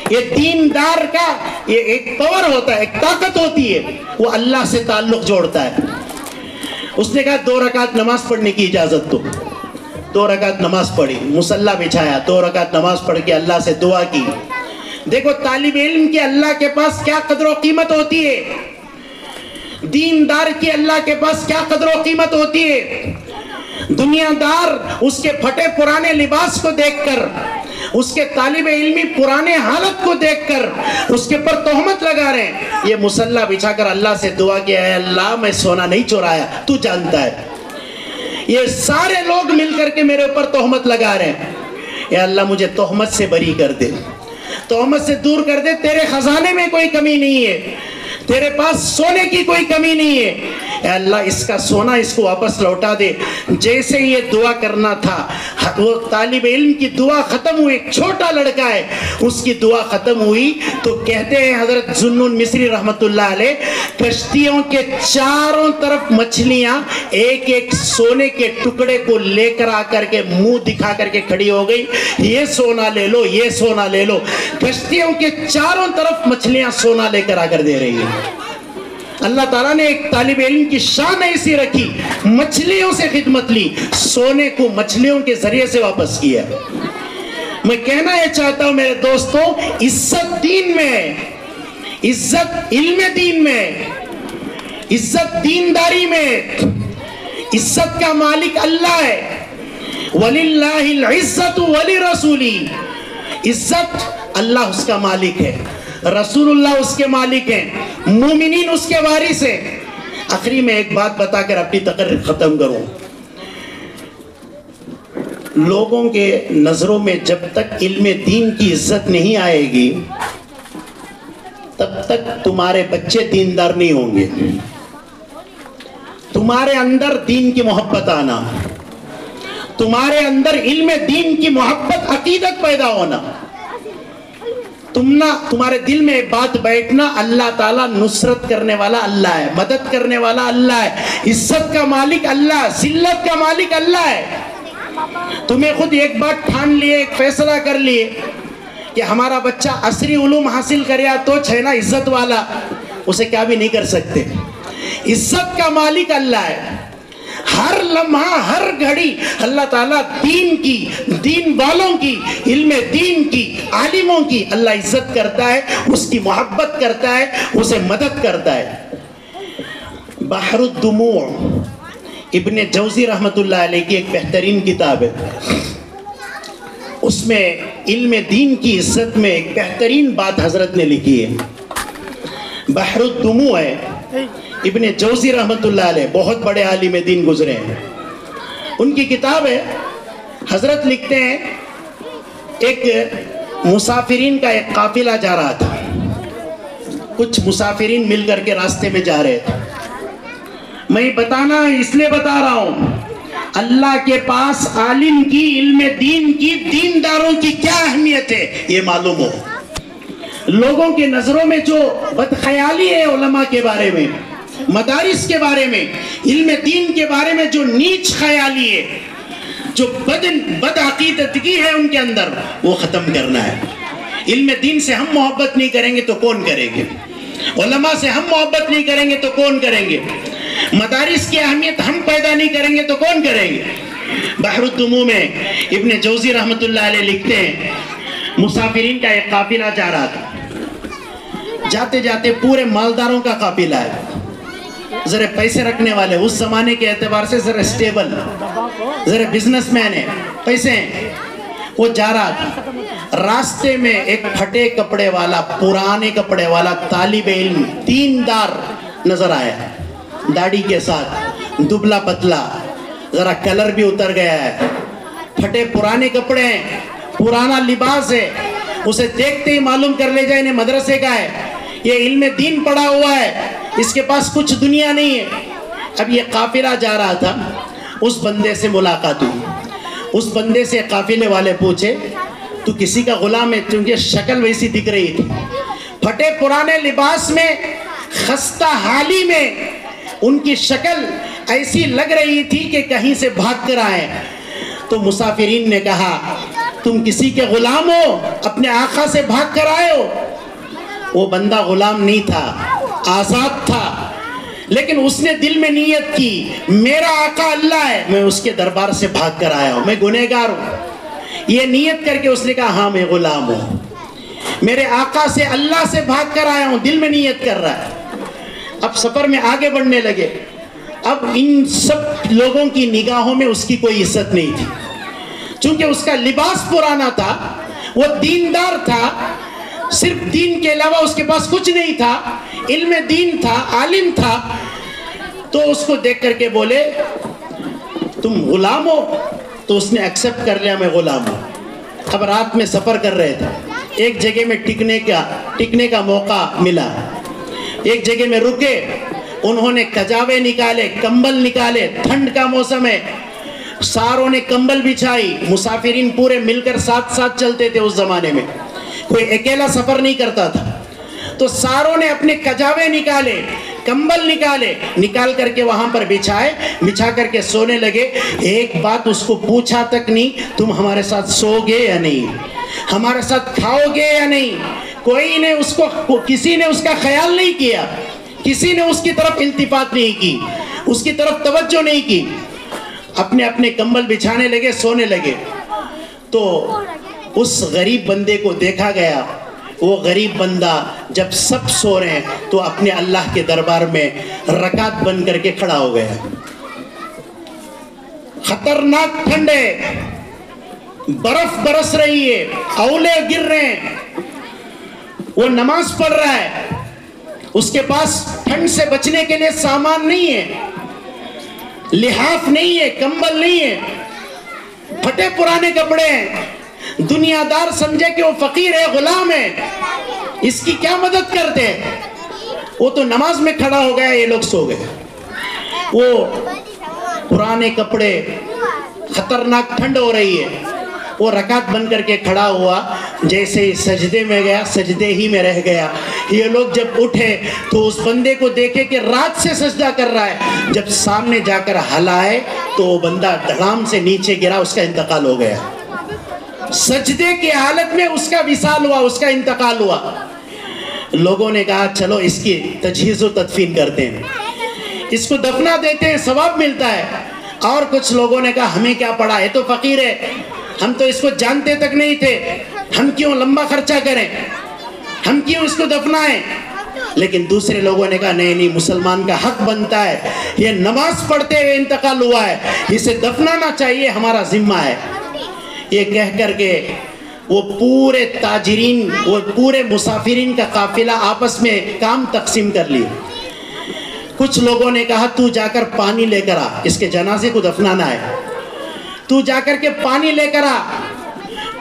یہ دیندار کا یہ ایک پاور ہوتا ہے، ایک طاقت ہوتی ہے، وہ اللہ سے تعلق جوڑتا ہے۔ اس نے کہا 2 رکعت نماز پڑھنے کی اجازت دو۔ 2 رکعت نماز پڑھی، مصلی بچھایا، 2 رکعت نماز پڑھ کے اللہ سے دعا کی۔ دیکھو طالب علم کی اللہ کے پاس کیا قدر و قیمت ہوتی ہے، دیندار کی اللہ کے پاس کیا قدر و قیمت ہوتی ہے۔ دنیا دار اس کے پھٹے پرانے لباس کو دیکھ کر، اس کے طالب علمی پرانے حالت کو دیکھ کر اس کے پر تہمت لگا رہے ہیں۔ یہ مصلی بچھا کر اللہ سے دعا کیا ہے اللہ میں سونا نہیں چورایا، تو جانتا ہے۔ یہ سارے لوگ مل کر کے میرے اوپر تہمت لگا رہے ہیں، اے اللہ مجھے تہمت سے بری کر دے، تہمت سے دور کر دے۔ تیرے خزانے میں کوئی کمی نہیں ہے، تیرے پاس سونے کی کوئی کمی نہیں ہے، اے اللہ اس کا سونا اس کو واپس لوٹا دے۔ جیسے یہ دعا کرنا تھا، وہ طالب علم کی دعا ختم ہوئی، ایک چھوٹا لڑکا ہے، اس کی دعا ختم ہوئی تو کہتے ہیں حضرت ذوالنون مصری رحمت اللہ علیہ، کشتیوں کے چاروں طرف مچھلیاں ایک ایک سونے کے ٹکڑے کو لے کر آ کر کے منہ دکھا کر کے کھڑی ہو گئی، یہ سونا لے لو، یہ سونا لے لو۔ کشتیوں کے چاروں طرف مچھلیاں سونا لے کر آ کر دے رہی ہیں۔ اللہ تعالیٰ نے ایک طالب علم کی شان ایسی رکھی، مچھلیوں سے خدمت لی، سونے کو مچھلیوں کے ذریعے سے واپس کیا۔ میں کہنا یہ چاہتا ہوں میرے دوستو، عزت دین میں ہے، عزت علم دین میں ہے، عزت دینداری میں ہے۔ عزت کا مالک اللہ ہے، وَلِلَّهِ الْعِزَّةُ وَلِرَسُولِهِ، عزت اللہ اس کا مالک ہے، رسول اللہ اس کے مالک ہیں، مومنین اس کے وارث ہیں۔ آخری میں ایک بات بتا کر اپنی تقریر ختم کروں۔ لوگوں کے نظروں میں جب تک علم دین کی عزت نہیں آئے گی تب تک تمہارے بچے دیندار نہیں ہوں گے۔ تمہارے اندر دین کی محبت آنا، تمہارے اندر علم دین کی محبت، عقیدت پیدا ہونا، تمہارے دل میں بات بیٹھنا، اللہ تعالیٰ نصرت کرنے والا اللہ ہے، مدد کرنے والا اللہ ہے، عزت کا مالک اللہ، ذلت کا مالک اللہ ہے۔ تمہیں خود ایک بات ٹھان لیے، ایک فیصلہ کر لیے کہ ہمارا بچہ عصری علوم حاصل کریا تو ہے نا عزت والا، اسے کیا بھی نہیں کر سکتے۔ عزت کا مالک اللہ ہے۔ ہر لمحہ ہر گھڑی اللہ تعالیٰ دین کی، دین والوں کی، علم دین کی، عالموں کی اللہ عزت کرتا ہے، اس کی محبت کرتا ہے، اسے مدد کرتا ہے۔ بحر الدموع ابن جوزی رحمت اللہ علیہ کی ایک بہترین کتاب ہے، اس میں علم دین کی عزت میں ایک بہترین بات حضرت نے لکھی ہے۔ بحر الدموع ہے، ابن جوزی رحمت اللہ علیہ بہت بڑے عالم دین گزرے ہیں، ان کی کتاب ہے۔ حضرت لکھتے ہیں ایک مسافرین کا ایک قافلہ جا رہا تھا، کچھ مسافرین مل کر کے راستے میں جا رہے تھے۔ میں بتانا اس لیے بتا رہا ہوں، اللہ کے پاس عالم کی، علم دین کی، دینداروں کی کیا اہمیت ہے یہ معلوم ہو۔ لوگوں کے نظروں میں جو بدخیالی ہے علماء کے بارے میں، مدارس کے بارے میں، علم دین کے بارے میں جو نیچ خیالی ہے، جو بد عقیدتگی ہے ان کے اندر، وہ ختم کرنا ہے۔ علم دین سے ہم محبت نہیں کریں گے تو کون کریں گے؟ علماء سے ہم محبت نہیں کریں گے تو کون کریں گے؟ مدارس کی اہمیت ہم پیدا نہیں کریں گے تو کون کریں گے؟ بحر الدموع میں ابن جوزی رحمت اللہ علیہ لکھتے ہیں، مسافرین کا ایک قافلہ جا رہا تھا، جاتے جاتے پورے مالداروں کا قافلہ ہے، ذرا پیسے رکھنے والے، اس زمانے کے اعتبار سے ذرا اسٹیبل، ذرا بزنس مین ہے، پیسے ہیں۔ وہ جا رہا تھا، راستے میں ایک پھٹے کپڑے والا، پرانے کپڑے والا طالب علم دیندار نظر آیا، داڑھی کے ساتھ، دبلا پتلا، ذرا کلر بھی اتر گیا ہے، پھٹے پرانے کپڑے ہیں، پرانا لباس ہے، اسے دیکھتے ہی معلوم کر لے جائے انہیں مدرسے کا ہے، یہ علم دین پڑھا ہوا ہے، اس کے پاس کچھ دنیا نہیں ہے۔ اب یہ قافلہ جا رہا تھا، اس بندے سے ملاقات ہوئی. اس بندے سے قافلے والے پوچھے تو کسی کا غلام ہے؟ کیونکہ شکل ویسی دکھ رہی تھی، پھٹے پرانے لباس میں، خستہ حالی میں، ان کی شکل ایسی لگ رہی تھی کہ کہیں سے بھاگ کر آئے. تو مسافرین نے کہا تم کسی کے غلام ہو، اپنے آقا سے بھاگ کر آئے ہو؟ وہ بندہ غلام نہیں تھا، آزاد تھا، لیکن اس نے دل میں نیت کی میرا آقا اللہ ہے، میں اس کے دربار سے بھاگ کر آیا ہوں، میں گنہگار ہوں. یہ نیت کر کے اس نے کہا ہاں میں غلام ہوں، میرے آقا سے اللہ سے بھاگ کر آیا ہوں، دل میں نیت کر رہا ہے. اب سفر میں آگے بڑھنے لگے. اب ان سب لوگوں کی نگاہوں میں اس کی کوئی عزت نہیں تھی، چونکہ اس کا لباس پرانا تھا، وہ دیندار تھا، صرف دین کے علاوہ اس کے پاس کچھ نہیں تھا، علم دین تھا، عالم تھا. تو اس کو دیکھ کر کے بولے تم غلام ہو؟ تو اس نے ایکسپٹ کر لیا میں غلام ہوں. اب رات میں سفر کر رہے تھے، ایک جگہ میں ٹکنے کا موقع ملا، ایک جگہ میں رکے. انہوں نے کجاوے نکالے، کمبل نکالے، ٹھنڈ کا موسم ہے، ساروں نے کمبل بچھائی. مسافرین پورے مل کر ساتھ ساتھ چلتے تھے اس زمانے میں، کوئی اکیلا سفر نہیں کرتا تھا. تو ساروں نے اپنے کجاوے نکالے، کمبل نکال کر کے وہاں پر بچھا کر کے سونے لگے. ایک بات اس کو پوچھا تک نہیں تم ہمارے ساتھ سو گے یا نہیں، ہمارے ساتھ کھاؤ گے یا نہیں. کوئی نے کسی نے اس کا خیال نہیں کیا، کسی نے اس کی طرف التفات نہیں کی، اس کی طرف توجہ نہیں کی. اپنے اپنے کمبل بچھانے لگے، سونے لگے. تو اس غریب بندے کو دیکھا گیا. وہ غریب بندہ جب سب سو رہے ہیں تو اپنے اللہ کے دربار میں رکعت بن کر کے کھڑا ہو گیا. خطرناک ٹھنڈ ہے، برف برس رہی ہے، اولے گر رہے ہیں. وہ نماز پڑھ رہا ہے، اس کے پاس ٹھنڈ سے بچنے کے لیے سامان نہیں ہے، لحاف نہیں ہے، کمبل نہیں ہے، پھٹے پرانے کپڑے ہیں. دنیا دار سمجھے کہ وہ فقیر ہے، غلام ہے، اس کی کیا مدد کرتے ہیں. وہ تو نماز میں کھڑا ہو گیا، یہ لوگ سو گئے. وہ پرانے کپڑے، خطرناک ٹھنڈ ہو رہی ہے. وہ رکعت بن کر کے کھڑا ہوا، جیسے ہی سجدے میں گیا سجدے ہی میں رہ گیا. یہ لوگ جب اٹھے تو اس بندے کو دیکھے کہ رات سے سجدہ کر رہا ہے. جب سامنے جا کر ہلائے تو وہ بندہ دھڑام سے نیچے گرا، اس کا انتقال ہو گیا. سجدے کی حالت میں اس کا وصال ہوا، اس کا انتقال ہوا. لوگوں نے کہا چلو اس کی تجہیز و تدفین کرتے ہیں، اس کو دفنا دیتے ہیں، ثواب ملتا ہے. اور کچھ لوگوں نے کہا ہمیں کیا پڑا، یہ تو فقیر ہے، ہم تو اس کو جانتے تک نہیں تھے، ہم کیوں لمبا خرچہ کریں، ہم کیوں اس کو دفنائیں. لیکن دوسرے لوگوں نے کہا نہیں نہیں، مسلمان کا حق بنتا ہے، یہ نماز پڑھتے ہوئے انتقال ہوا ہے، اسے دفنانا چاہیے، ہمارا ذمہ ہے. یہ کہہ کر کے وہ پورے تاجرین، وہ پورے مسافرین کا قافلہ آپس میں کام تقسیم کر لی. کچھ لوگوں نے کہا تو جا کر پانی لے کر آ، اس کے جنازے کو دفنانا ہے، تو جا کر کے پانی لے کر آ،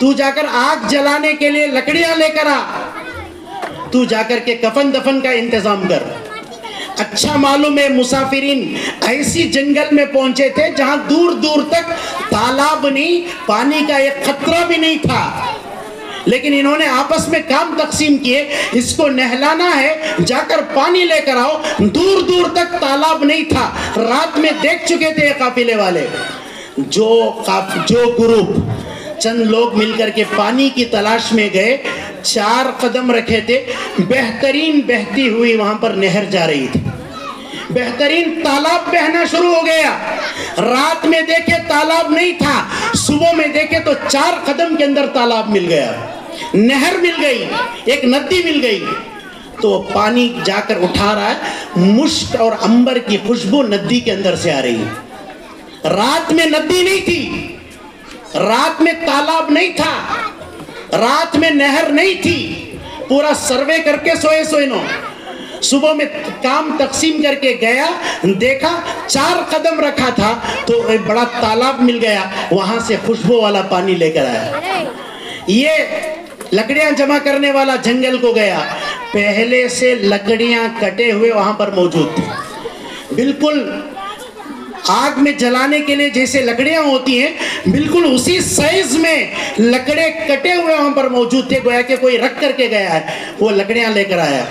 تو جا کر آگ جلانے کے لیے لکڑیاں لے کر آ، تو جا کر کے کفن دفن کا انتظام کر. اچھا معلوم ہے مسافرین ایسی جنگل میں پہنچے تھے جہاں دور دور تک تالاب نہیں، پانی کا ایک قطرہ بھی نہیں تھا، لیکن انہوں نے آپس میں کام تقسیم کیے. اس کو نہلانا ہے، جا کر پانی لے کر آؤ. دور دور تک تالاب نہیں تھا، رات میں دیکھ چکے تھے قافلے والے. جو گروپ چند لوگ مل کر کے پانی کی تلاش میں گئے، 4 قدم رکھے تھے، بہترین بہتی ہوئی وہاں پر نہر جا رہی تھی، بہترین تالاب بہنا شروع ہو گیا. رات میں دیکھے تالاب نہیں تھا، صبح میں دیکھے تو 4 قدم کے اندر تالاب مل گیا، نہر مل گئی، ایک ندی مل گئی. تو پانی جا کر اٹھا رہا ہے، مشک اور عنبر کی خوشبو ندی کے اندر سے آ رہی ہے. رات میں ندی نہیں تھی، رات میں تالاب نہیں تھا، رات میں نہر نہیں تھی. پورا سروے کر کے سوئے نو. صبح میں کام تقسیم کر کے گیا، دیکھا 4 قدم رکھا تھا تو ایک بڑا تالاب مل گیا، وہاں سے خوشبو والا پانی لے کر آیا. یہ لکڑیاں جمع کرنے والا جنگل کو گیا، پہلے سے لکڑیاں کٹے ہوئے وہاں پر موجود تھے، بالکل آگ میں جلانے کے لیے جیسے لکڑیاں ہوتی ہیں بالکل اسی سائز میں لکڑے کٹے ہوئے وہاں پر موجود تھے، گویا کہ کوئی رکھ کر کے گیا ہے، وہ لکڑیاں لے کر آیا،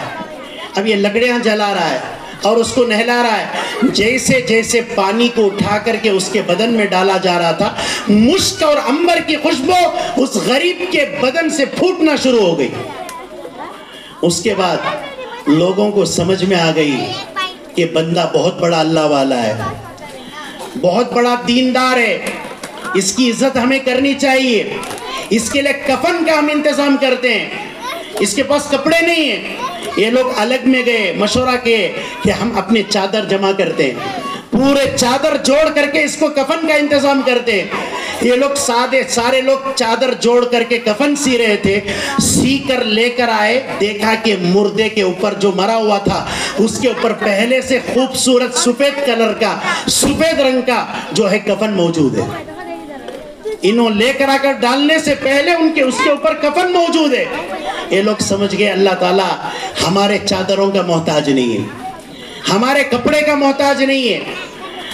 اب یہ لکڑیاں جلا رہا ہے اور اس کو نہلا رہا ہے۔ جیسے جیسے پانی کو اٹھا کر کے اس کے بدن میں ڈالا جا رہا تھا، مشک اور عنبر کی خوشبو اس غریب کے بدن سے پھوٹنا شروع ہو گئی۔ اس کے بعد لوگوں کو سمجھ میں آ گئی کہ بندہ بہت بڑا اللہ والا ہے، بہت بڑا دیندار ہے، اس کی عزت ہمیں کرنی چاہیے۔ اس کے لیے کفن کا ہم انتظام کرتے ہیں، اس کے پاس کپڑے نہیں ہیں۔ یہ لوگ الگ میں گئے، مشورہ کیے کہ ہم اپنے چادر جمع کرتے ہیں، پورے چادر جوڑ کر کے اس کو کفن کا انتظام کرتے ہیں۔ یہ لوگ سارے لوگ چادر جوڑ کر کے کفن سی رہے تھے، سی کر لے کر آئے، دیکھا کہ مردے کے اوپر جو مرا ہوا تھا اس کے اوپر پہلے سے خوبصورت سفید کلر کا، سفید رنگ کا جو ہے کفن موجود ہے۔ انہوں لے کر آ کر ڈالنے سے پہلے اس کے اوپر کفن موجود ہے۔ یہ لوگ سمجھ گئے اللہ تعالیٰ ہمارے چادروں کا محتاج نہیں ہے، ہمارے کپڑے کا محتاج نہیں ہے،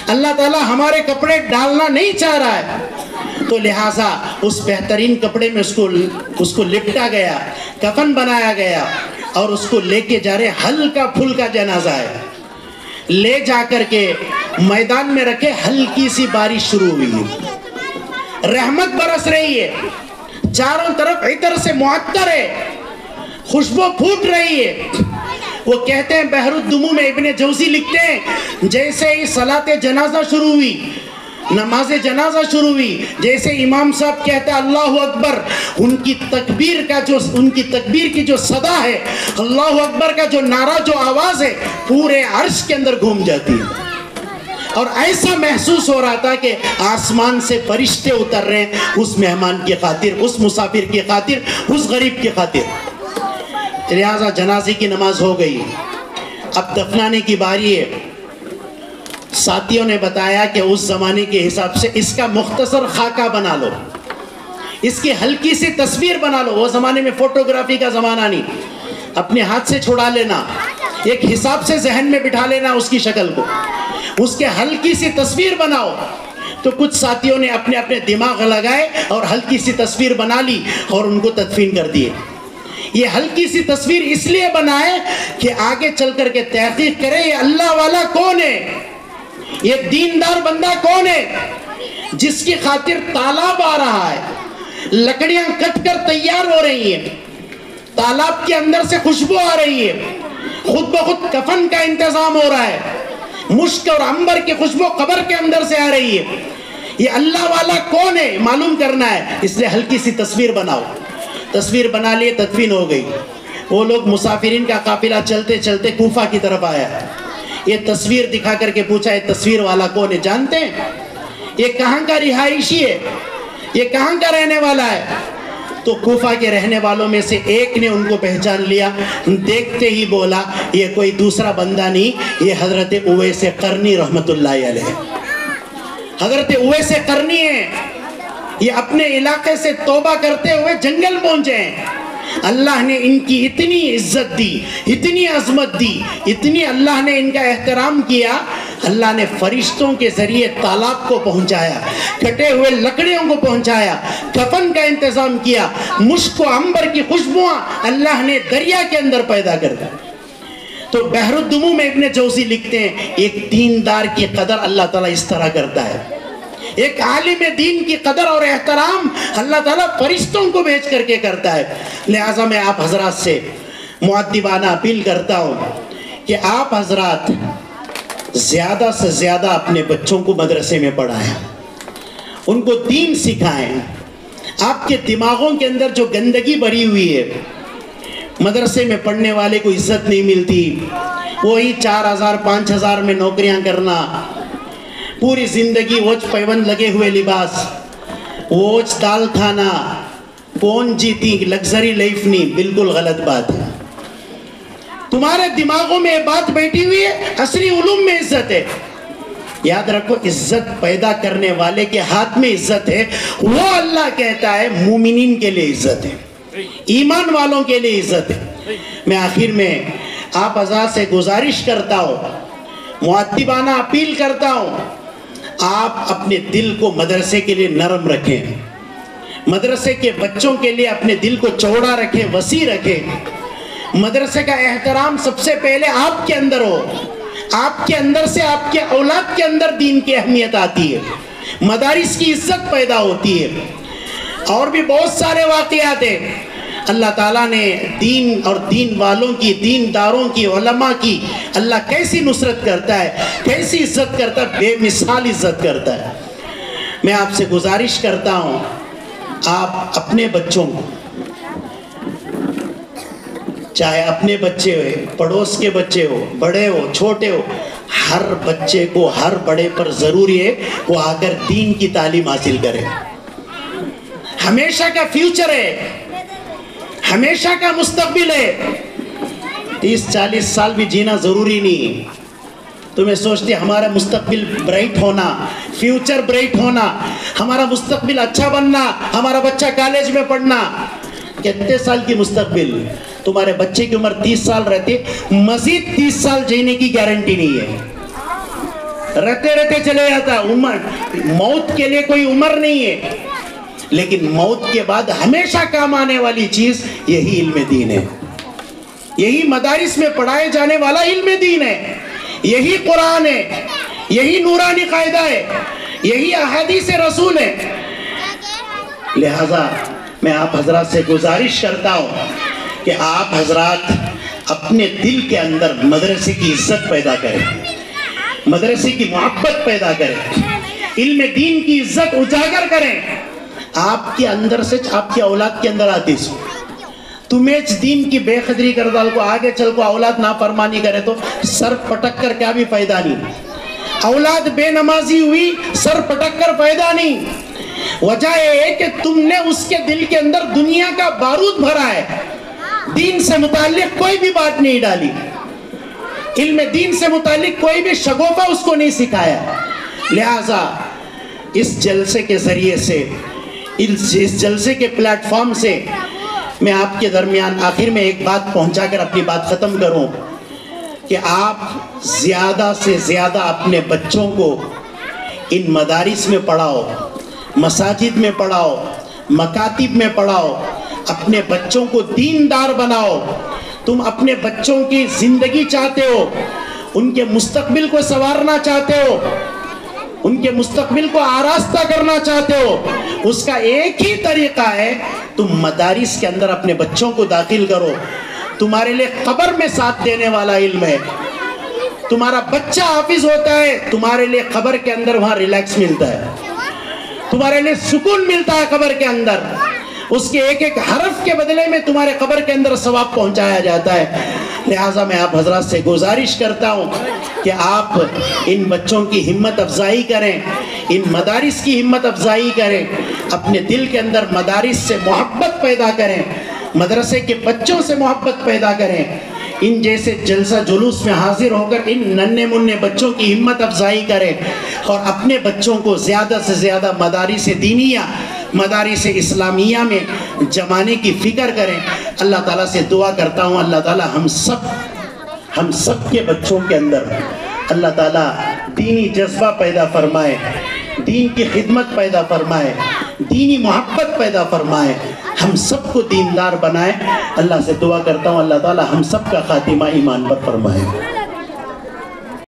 اللہ تعالیٰ ہمارے کپڑے ڈالنا نہیں چاہ رہا ہے، تو لہٰذا اس بہترین کپڑے میں اس کو لپٹا گیا، کفن بنایا گیا اور اس کو لے کے جا رہے، ہلکا پھلکا جنازہ ہے، لے جا کر کے میدان میں رکھے، ہلکی سی بارش شروع ہوئی، رحمت برس رہی ہے، چاروں طرف عطر سے معطر ہے، خوشبو پھوٹ رہی ہے۔ وہ کہتے ہیں بحر الدموع میں ابن جوزی لکھتے ہیں جیسے ہی صلاۃ جنازہ شروع ہوئی، نماز جنازہ شروع ہوئی، جیسے امام صاحب کہتا ہے اللہ اکبر، ان کی تکبیر کی جو صدا ہے، اللہ اکبر کا جو نعرہ، جو آواز ہے، پورے عرش کے اندر گھوم جاتی ہے، اور ایسا محسوس ہو رہا تھا کہ آسمان سے فرشتے اتر رہے ہیں اس مہمان کی خاطر، اس مسافر کی خاطر، اس غریب کی خاطر۔ لہٰذا جنازے کی نماز ہو گئی، اب دفنانے کی باری ہے۔ ساتھیوں نے بتایا کہ اس زمانے کے حساب سے اس کا مختصر خاکہ بنا لو، اس کی ہلکی سی تصویر بنا لو، وہ زمانے میں فوٹوگرافی کا زمانہ نہیں، اپنے ہاتھ سے چھڑا لینا، ایک حساب سے ذہن میں بٹھا لینا اس کی شکل کو، اس کے ہلکی سی تصویر بناؤ۔ تو کچھ ساتھیوں نے اپنے اپنے دماغ لگائے اور ہلکی سی تصویر بنا لی اور ان کو تدفین کر دیے۔ یہ ہلکی سی تصویر اس لیے بنائے کہ آگے چل کر کے تحقیق کرے یہ اللہ والا کون ہے، یہ دیندار بندہ کون ہے جس کی خاطر تالاب آ رہا ہے، لکڑیاں کٹ کر تیار ہو رہی ہیں، تالاب کے اندر سے خوشبو آ رہی ہے، خود بخود کفن کا انتظام ہو رہا ہے، مشک اور عنبر کی خوشبو قبر کے اندر سے آ رہی ہے، یہ اللہ والا کون ہے معلوم کرنا ہے، اس لیے ہلکی سی تصویر بناؤ۔ تصویر بنا لیے، تدفین ہو گئی۔ وہ لوگ مسافرین کا قافلہ چلتے چلتے کوفہ کی طرف آیا، یہ تصویر دکھا کر کے پوچھا یہ تصویر والا کون ہے، جانتے ہیں یہ کہاں کا رہائشی ہے، یہ کہاں کا رہنے والا ہے؟ تو کوفہ کے رہنے والوں میں سے ایک نے ان کو پہچان لیا، دیکھتے ہی بولا یہ کوئی دوسرا بندہ نہیں، یہ حضرت اویس قرنی رحمت اللہ علیہ، حضرت اویس قرنی ہے، یہ اپنے علاقے سے توبہ کرتے ہوئے جنگل پہنچے ہیں، اللہ نے ان کی اتنی عزت دی، اتنی عظمت دی، اتنی اللہ نے ان کا احترام کیا، اللہ نے فرشتوں کے ذریعے تالاب کو پہنچایا، کٹے ہوئے لکڑیوں کو پہنچایا، کفن کا انتظام کیا، مشک و عنبر کی خوشبوئیں اللہ نے دریا کے اندر پیدا کر دی۔ تو بحر الدموع میں ابن جوزی لکھتے ہیں ایک دیندار کی قدر اللہ تعالیٰ اس طرح کرتا ہے، ایک عالم دین کی قدر اور احترام اللہ تعالیٰ فرشتوں کو بھیج کر کے کرتا ہے۔ لہٰذا میں آپ حضرات سے مؤدبانہ اپیل کرتا ہوں کہ آپ حضرات زیادہ سے زیادہ اپنے بچوں کو مدرسے میں پڑھائیں، ان کو دین سکھائیں۔ آپ کے دماغوں کے اندر جو گندگی بھری ہوئی ہے، مدرسے میں پڑھنے والے کو عزت نہیں ملتی، وہی 4,000 5,000 میں نوکریاں کرنا، پوری زندگی ووچ پیوند لگے ہوئے لباس، ووچ دال کھانا، کون جیتی لگزری لائف نہیں، بالکل غلط بات ہے۔ تمہارے دماغوں میں بات بیٹھی ہوئی ہے عصری علوم میں عزت ہے، یاد رکھو عزت پیدا کرنے والے کے ہاتھ میں عزت ہے، وہ اللہ کہتا ہے مومنین کے لیے عزت ہے، ایمان والوں کے لیے عزت ہے۔ میں آخر میں آپ حضرات سے گزارش کرتا ہوں، مؤدبانہ اپیل کرتا ہوں آپ اپنے دل کو مدرسے کے لیے نرم رکھیں، مدرسے کے بچوں کے لیے اپنے دل کو چوڑا رکھیں، وسیع رکھیں۔ مدرسے کا احترام سب سے پہلے آپ کے اندر ہو، آپ کے اندر سے آپ کے اولاد کے اندر دین کی اہمیت آتی ہے، مدارس کی عزت پیدا ہوتی ہے۔ اور بھی بہت سارے واقعات ہیں، اللہ تعالیٰ نے دین اور دین والوں کی، دین داروں کی، علماء کی اللہ کیسی نصرت کرتا ہے، کیسی عزت کرتا ہے، بے مثال عزت کرتا ہے۔ میں آپ سے گزارش کرتا ہوں، آپ اپنے بچوں کو، چاہے اپنے بچے ہو، پڑوس کے بچے ہو، بڑے ہو، چھوٹے ہو، ہر بچے کو، ہر بڑے پر ضروری ہے وہ آ کر دین کی تعلیم حاصل کرے۔ ہمیشہ کا فیوچر ہے، ہمیشہ کا مستقبل ہے۔ 30-40 سال بھی جینا ضروری نہیں ہے۔ تمہیں سوچتے ہمارا مستقبل برائٹ ہونا، فیوچر برائٹ ہونا، ہمارا مستقبل اچھا بننا، ہمارا بچہ کالج میں پڑھنا، کتنے سال کی مستقبل؟ تمہارے بچے کی عمر 30 سال رہتی، مزید 30 سال جینے کی گارنٹی نہیں ہے، رہتے رہتے چلے جاتا۔ عمر، موت کے لیے کوئی عمر نہیں ہے، لیکن موت کے بعد ہمیشہ کام آنے والی چیز یہی علم دین ہے، یہی مدارس میں پڑھائے جانے والا علم دین ہے، یہی قرآن ہے، یہی نورانی قاعدہ ہے، یہی احادیث رسول ہے۔ لہذا میں آپ حضرات سے گزارش کرتا ہوں کہ آپ حضرات اپنے دل کے اندر مدرسے کی عزت پیدا کریں، مدرسے کی محبت پیدا کریں، علم دین کی عزت اجاگر کریں۔ آپ کے اندر سے، آپ کی اولاد کے اندر آتی سو تمہیں دین کی بے قدری کر ڈال کو، آگے چل کو اولاد نافرمانی کرے تو سر پٹک کر کیا بھی فائدہ نہیں۔ اولاد بے نمازی ہوئی، سر پٹک کر فائدہ نہیں۔ وجہ یہ ہے کہ تم نے اس کے دل کے اندر دنیا کا بارود بھرا ہے، دین سے متعلق کوئی بھی بات نہیں ڈالی، علم دین سے متعلق کوئی بھی شگوفہ اس کو نہیں سکھایا۔ لہذا اس جلسے کے ذریعے سے، اس جلسے کے پلیٹ فارم سے میں آپ کے درمیان آخر میں ایک بات پہنچا کر اپنی بات ختم کروں کہ آپ زیادہ سے زیادہ اپنے بچوں کو ان مدارس میں پڑھاؤ، مساجد میں پڑھاؤ، مکاتب میں پڑھاؤ، اپنے بچوں کو دیندار بناؤ۔ تم اپنے بچوں کی زندگی چاہتے ہو، ان کے مستقبل کو سنوارنا چاہتے ہو، ان کے مستقبل کو آراستہ کرنا چاہتے ہو، اس کا ایک ہی طریقہ ہے، تم مدارس کے اندر اپنے بچوں کو داخل کرو۔ تمہارے لئے قبر میں ساتھ دینے والا علم ہے۔ تمہارا بچہ حافظ ہوتا ہے، تمہارے لئے قبر کے اندر وہاں ریلیکس ملتا ہے، تمہارے لئے سکون ملتا ہے قبر کے اندر، اس کے ایک ایک حرف کے بدلے میں تمہارے قبر کے اندر ثواب پہنچایا جاتا ہے۔ لہٰذا میں آپ حضرات سے گزارش کرتا ہوں کہ آپ ان بچوں کی ہمت افزائی کریں، ان مدارس کی ہمت افزائی کریں، اپنے دل کے اندر مدارس سے محبت پیدا کریں، مدرسے کے بچوں سے محبت پیدا کریں، ان جیسے جلسہ جلوس میں حاضر ہو کر ان ننھے منھے بچوں کی ہمت افزائی کریں، اور اپنے بچوں کو زیادہ سے زیادہ مدارس دینیہ، مدارس اسلامیہ میں جمانے کی فکر کریں۔ اللہ تعالیٰ سے دعا کرتا ہوں، اللہ تعالیٰ ہم سب کے بچوں کے اندر اللہ تعالیٰ دینی جذبہ پیدا فرمائے، دین کی خدمت پیدا فرمائے، دینی محبت پیدا فرمائے، ہم سب کو دیندار بنائے۔ اللہ سے دعا کرتا ہوں اللہ تعالیٰ ہم سب کا خاتمہ ایمان پر فرمائے۔